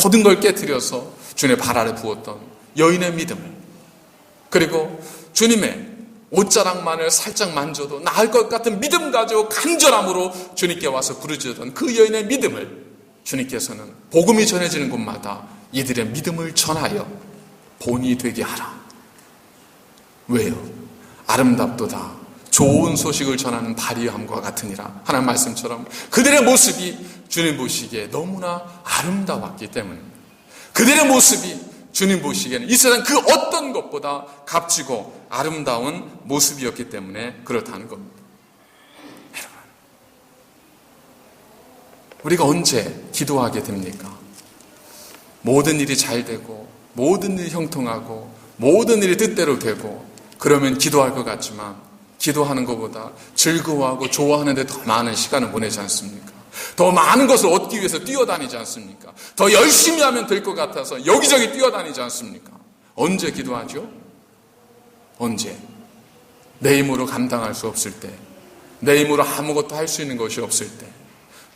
모든 걸 깨뜨려서 주님의 발 아래 부었던 여인의 믿음을, 그리고 주님의 옷자락만을 살짝 만져도 나을 것 같은 믿음 가지고 간절함으로 주님께 와서 부르짖었던 그 여인의 믿음을 주님께서는 복음이 전해지는 곳마다 이들의 믿음을 전하여 본이 되게 하라. 왜요? 아름답도다. 좋은 소식을 전하는 발이함과 같으니라. 하나님 말씀처럼 그들의 모습이 주님 보시기에 너무나 아름다웠기 때문입니다. 그들의 모습이 주님 보시기에는 이 세상 그 어떤 것보다 값지고 아름다운 모습이었기 때문에 그렇다는 겁니다. 여러분, 우리가 언제 기도하게 됩니까? 모든 일이 잘 되고 모든 일이 형통하고 모든 일이 뜻대로 되고 그러면 기도할 것 같지만 기도하는 것보다 즐거워하고 좋아하는 데 더 많은 시간을 보내지 않습니까? 더 많은 것을 얻기 위해서 뛰어다니지 않습니까? 더 열심히 하면 될 것 같아서 여기저기 뛰어다니지 않습니까? 언제 기도하죠? 언제? 내 힘으로 감당할 수 없을 때, 내 힘으로 아무것도 할 수 있는 것이 없을 때,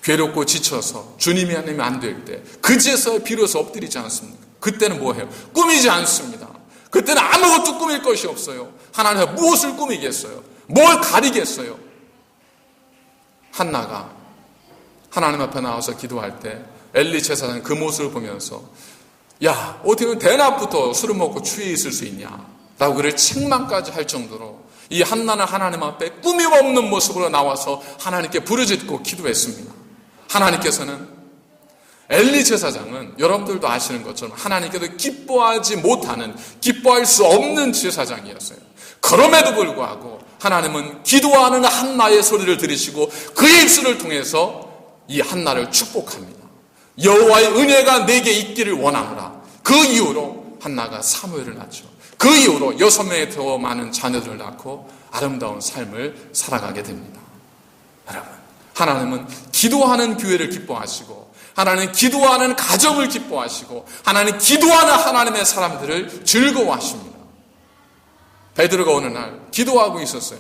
괴롭고 지쳐서 주님이 하나님이 안 될 때, 그제서야 비로소 엎드리지 않습니까? 그때는 뭐 해요? 꾸미지 않습니다. 그때는 아무것도 꾸밀 것이 없어요. 하나님은 무엇을 꾸미겠어요? 뭘 가리겠어요? 한나가 하나님 앞에 나와서 기도할 때 엘리 제사장은 그 모습을 보면서 야, 어떻게 대낮부터 술을 먹고 취해 있을 수 있냐? 라고 그를 책망까지 할 정도로 이 한나는 하나님 앞에 꾸밈없는 모습으로 나와서 하나님께 부르짖고 기도했습니다. 하나님께서는 엘리 제사장은 여러분들도 아시는 것처럼 하나님께도 기뻐하지 못하는, 기뻐할 수 없는 제사장이었어요. 그럼에도 불구하고 하나님은 기도하는 한나의 소리를 들으시고 그의 입술을 통해서 이 한나를 축복합니다. 여호와의 은혜가 내게 있기를 원하노라. 그 이후로 한나가 사무엘을 낳죠. 그 이후로 6명의 더 많은 자녀들을 낳고 아름다운 삶을 살아가게 됩니다. 여러분, 하나님은 기도하는 교회를 기뻐하시고 하나님은 기도하는 가정을 기뻐하시고 하나님은 기도하는 하나님의 사람들을 즐거워하십니다. 베드로가 어느 날 기도하고 있었어요.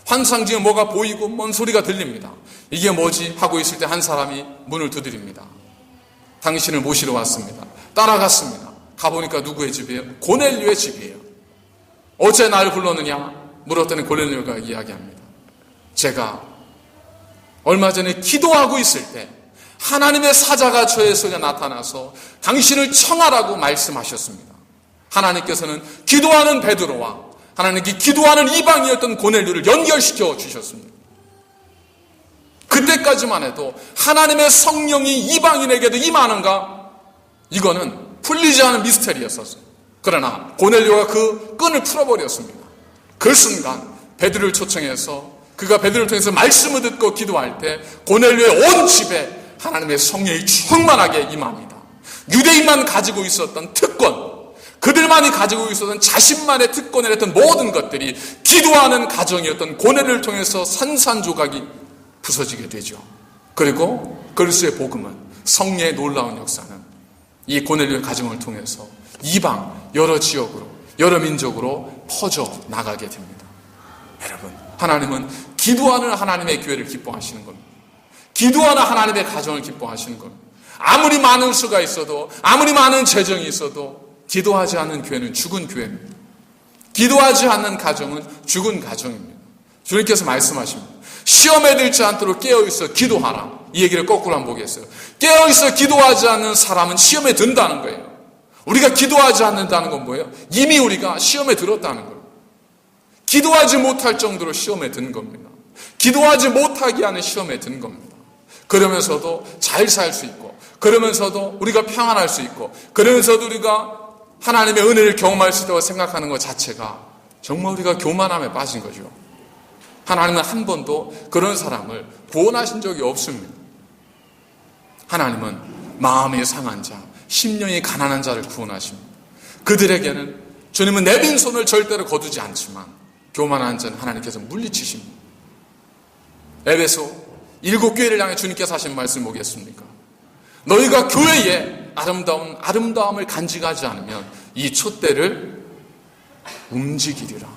환상 중에 뭐가 보이고 뭔 소리가 들립니다. 이게 뭐지? 하고 있을 때 한 사람이 문을 두드립니다. 당신을 모시러 왔습니다. 따라갔습니다. 가보니까 누구의 집이에요? 고넬료의 집이에요. 어째 나를 불렀느냐? 물었더니 고넬료가 이야기합니다. 제가 얼마 전에 기도하고 있을 때 하나님의 사자가 저의 속에 나타나서 당신을 청하라고 말씀하셨습니다. 하나님께서는 기도하는 베드로와 하나님께 기도하는 이방이었던 고넬료를 연결시켜 주셨습니다. 그때까지만 해도 하나님의 성령이 이방인에게도 임하는가? 이거는 풀리지 않은 미스터리였었어요. 그러나 고넬료가 그 끈을 풀어버렸습니다. 그 순간 베드로를 초청해서 그가 베드로를 통해서 말씀을 듣고 기도할 때 고넬료의 온 집에 하나님의 성령이 충만하게 임합니다. 유대인만 가지고 있었던 특권, 그들만이 가지고 있었던 자신만의 특권이었던 모든 것들이 기도하는 가정이었던 고넬료를 통해서 산산조각이 부서지게 되죠. 그리고 그리스도의 복음은, 성령의 놀라운 역사는 이 고넬료의 가정을 통해서 이방 여러 지역으로, 여러 민족으로 퍼져 나가게 됩니다. 여러분, 하나님은 기도하는 하나님의 교회를 기뻐하시는 겁니다. 기도하는 하나님의 가정을 기뻐하시는 겁니다. 아무리 많은 수가 있어도, 아무리 많은 재정이 있어도 기도하지 않는 교회는 죽은 교회입니다. 기도하지 않는 가정은 죽은 가정입니다. 주님께서 말씀하십니다. 시험에 들지 않도록 깨어있어 기도하라. 이 얘기를 거꾸로 한번 보겠어요. 깨어있어 기도하지 않는 사람은 시험에 든다는 거예요. 우리가 기도하지 않는다는 건 뭐예요? 이미 우리가 시험에 들었다는 거예요. 기도하지 못할 정도로 시험에 든 겁니다. 기도하지 못하게 하는 시험에 든 겁니다. 그러면서도 잘 살 수 있고, 그러면서도 우리가 평안할 수 있고, 그러면서도 우리가 하나님의 은혜를 경험할 수 있다고 생각하는 것 자체가 정말 우리가 교만함에 빠진 거죠. 하나님은 한 번도 그런 사람을 구원하신 적이 없습니다. 하나님은 마음이 상한 자, 심령이 가난한 자를 구원하십니다. 그들에게는 주님은 내빈 손을 절대로 거두지 않지만 교만한 자는 하나님께서 물리치십니다. 에베소 7교회를 향해 주님께서 하신 말씀 보겠습니까? 너희가 교회에 아름다움을 간직하지 않으면 이 촛대를 움직이리라.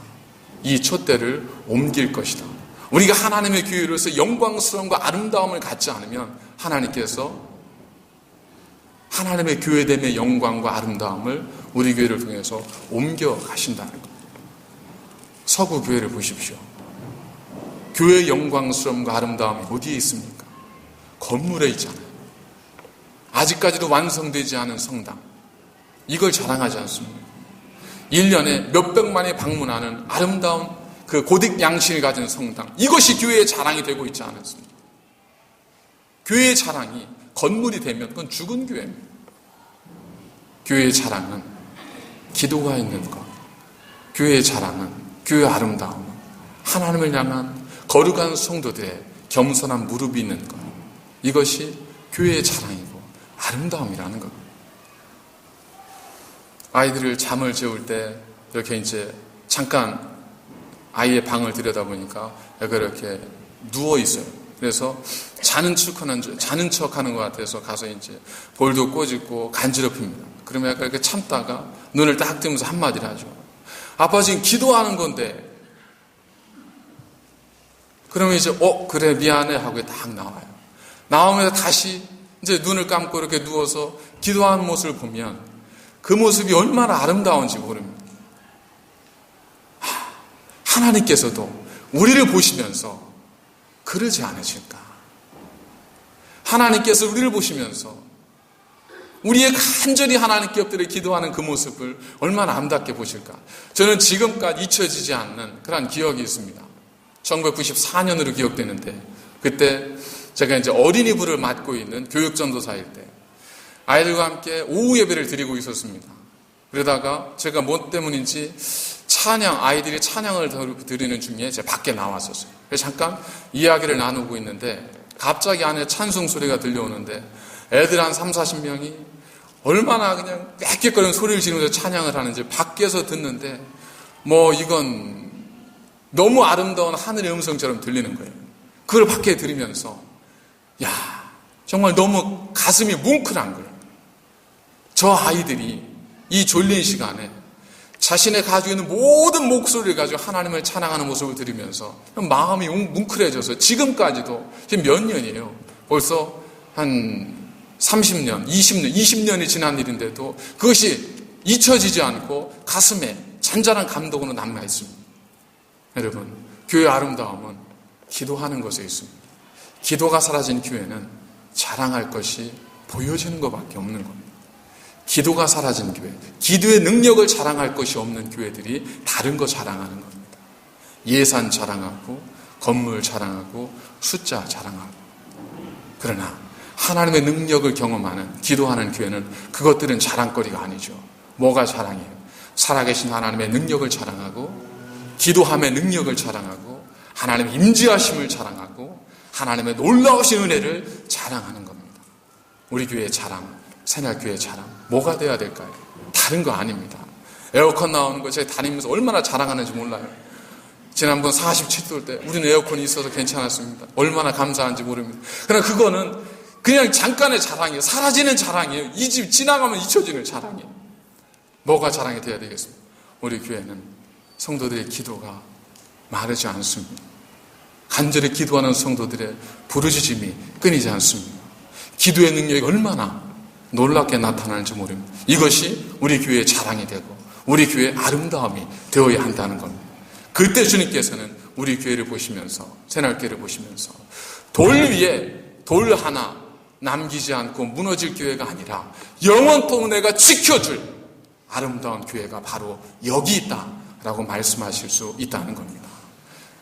이 촛대를 옮길 것이다. 우리가 하나님의 교회로서 영광스러움과 아름다움을 갖지 않으면 하나님께서 하나님의 교회됨의 영광과 아름다움을 우리 교회를 통해서 옮겨가신다는 것. 서구 교회를 보십시오. 교회의 영광스러움과 아름다움이 어디에 있습니까? 건물에 있잖아요. 아직까지도 완성되지 않은 성당. 이걸 자랑하지 않습니까? 1년에 몇백만이 방문하는 아름다운 그 고딕 양식을 가진 성당. 이것이 교회의 자랑이 되고 있지 않습니까? 교회의 자랑이 건물이 되면 그건 죽은 교회입니다. 교회의 자랑은 기도가 있는 것. 교회의 자랑은, 교회의 아름다움은 하나님을 향한 거룩한 성도들의 겸손한 무릎이 있는 것. 이것이 교회의 자랑이고 아름다움이라는 것. 아이들을 잠을 재울 때 이렇게 이제 잠깐 아이의 방을 들여다보니까 애가 이렇게 누워 있어요. 그래서 자는 척 하는 것 같아서 가서 이제 볼도 꼬집고 간지럽힙니다. 그러면 애가 이렇게 참다가 눈을 딱 뜨면서 한마디를 하죠. 아빠 지금 기도하는 건데. 그러면 이제 그래 미안해 하고 딱 나와요. 나오면서 다시 이제 눈을 감고 이렇게 누워서 기도하는 모습을 보면 그 모습이 얼마나 아름다운지 모릅니다. 하나님께서도 우리를 보시면서 그러지 않으실까? 하나님께서 우리를 보시면서 우리의 간절히 하나님께 엎드려 기도하는 그 모습을 얼마나 아름답게 보실까? 저는 지금까지 잊혀지지 않는 그런 기억이 있습니다. 1994년으로 기억되는데 그때 제가 이제 어린이부를 맡고 있는 교육전도사일 때 아이들과 함께 오후 예배를 드리고 있었습니다. 그러다가 제가 뭐 때문인지 아이들이 찬양을 드리는 중에 제가 밖에 나왔었어요. 그래서 잠깐 이야기를 나누고 있는데 갑자기 안에 찬송 소리가 들려오는데 애들 한 30-40명이 얼마나 그냥 빽빽거리는 소리를 지르면서 찬양을 하는지 밖에서 듣는데 이건 너무 아름다운 하늘의 음성처럼 들리는 거예요. 그걸 밖에 들으면서 정말 너무 가슴이 뭉클한 거예요. 저 아이들이 이 졸린 시간에 자신의 가지고 있는 모든 목소리를 가지고 하나님을 찬양하는 모습을 들으면서 마음이 뭉클해져서 지금까지도 지금 몇 년이에요. 벌써 한 30년, 20년이 지난 일인데도 그것이 잊혀지지 않고 가슴에 잔잔한 감동으로 남아 있습니다. 여러분, 교회의 아름다움은 기도하는 것에 있습니다. 기도가 사라진 교회는 자랑할 것이 보여지는 것밖에 없는 겁니다. 기도가 사라진 교회, 기도의 능력을 자랑할 것이 없는 교회들이 다른 거 자랑하는 겁니다. 예산 자랑하고 건물 자랑하고 숫자 자랑하고. 그러나 하나님의 능력을 경험하는 기도하는 교회는 그것들은 자랑거리가 아니죠. 뭐가 자랑이에요? 살아계신 하나님의 능력을 자랑하고 기도함의 능력을 자랑하고 하나님의 임재하심을 자랑하고 하나님의 놀라우신 은혜를 자랑하는 겁니다. 우리 교회의 자랑, 새날교회의 자랑, 뭐가 돼야 될까요? 다른 거 아닙니다. 에어컨 나오는 거 제가 다니면서 얼마나 자랑하는지 몰라요. 지난번 47도 때 우리는 에어컨이 있어서 괜찮았습니다. 얼마나 감사한지 모릅니다. 그러나 그거는 그냥 잠깐의 자랑이에요. 사라지는 자랑이에요. 이 집 지나가면 잊혀지는 자랑이에요. 뭐가 자랑이 돼야 되겠습니까? 우리 교회는 성도들의 기도가 마르지 않습니다. 간절히 기도하는 성도들의 부르짖음이 끊이지 않습니다. 기도의 능력이 얼마나 놀랍게 나타나는지 모릅니다. 이것이 우리 교회의 자랑이 되고 우리 교회의 아름다움이 되어야 한다는 겁니다. 그때 주님께서는 우리 교회를 보시면서 새날교회를 보시면서 돌 위에 돌 하나 남기지 않고 무너질 교회가 아니라 영원토록 내가 지켜줄 아름다운 교회가 바로 여기 있다라고 말씀하실 수 있다는 겁니다.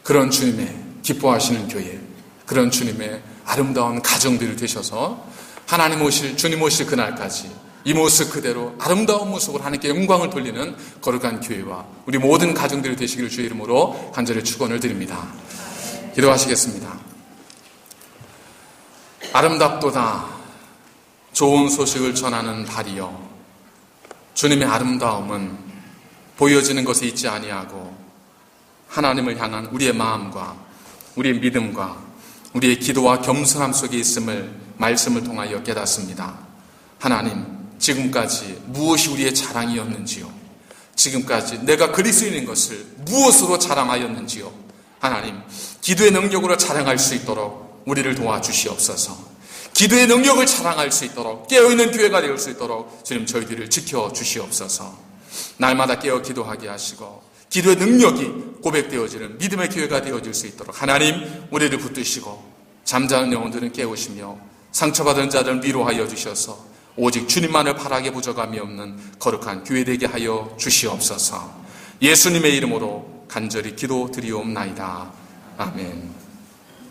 그런 주님의 기뻐하시는 교회, 그런 주님의 아름다운 가정들이 되셔서 하나님 오실, 주님 오실 그날까지 이 모습 그대로 아름다운 모습으로 하나님께 영광을 돌리는 거룩한 교회와 우리 모든 가정들이 되시기를 주의 이름으로 간절히 축원을 드립니다. 기도하시겠습니다. 아름답도다 좋은 소식을 전하는 달이여, 주님의 아름다움은 보여지는 것에 있지 아니하고 하나님을 향한 우리의 마음과 우리의 믿음과 우리의 기도와 겸손함 속에 있음을 말씀을 통하여 깨닫습니다. 하나님, 지금까지 무엇이 우리의 자랑이었는지요? 지금까지 내가 그리스도인인 것을 무엇으로 자랑하였는지요? 하나님, 기도의 능력으로 자랑할 수 있도록 우리를 도와주시옵소서. 기도의 능력을 자랑할 수 있도록 깨어있는 교회가 될 수 있도록 주님 저희들을 지켜주시옵소서. 날마다 깨어 기도하게 하시고 기도의 능력이 고백되어지는 믿음의 교회가 되어질 수 있도록 하나님 우리를 붙드시고 잠자는 영혼들은 깨우시며 상처받은 자들은 위로하여 주셔서 오직 주님만을 바라게 부족함이 없는 거룩한 교회 되게 하여 주시옵소서. 예수님의 이름으로 간절히 기도드리옵나이다. 아멘.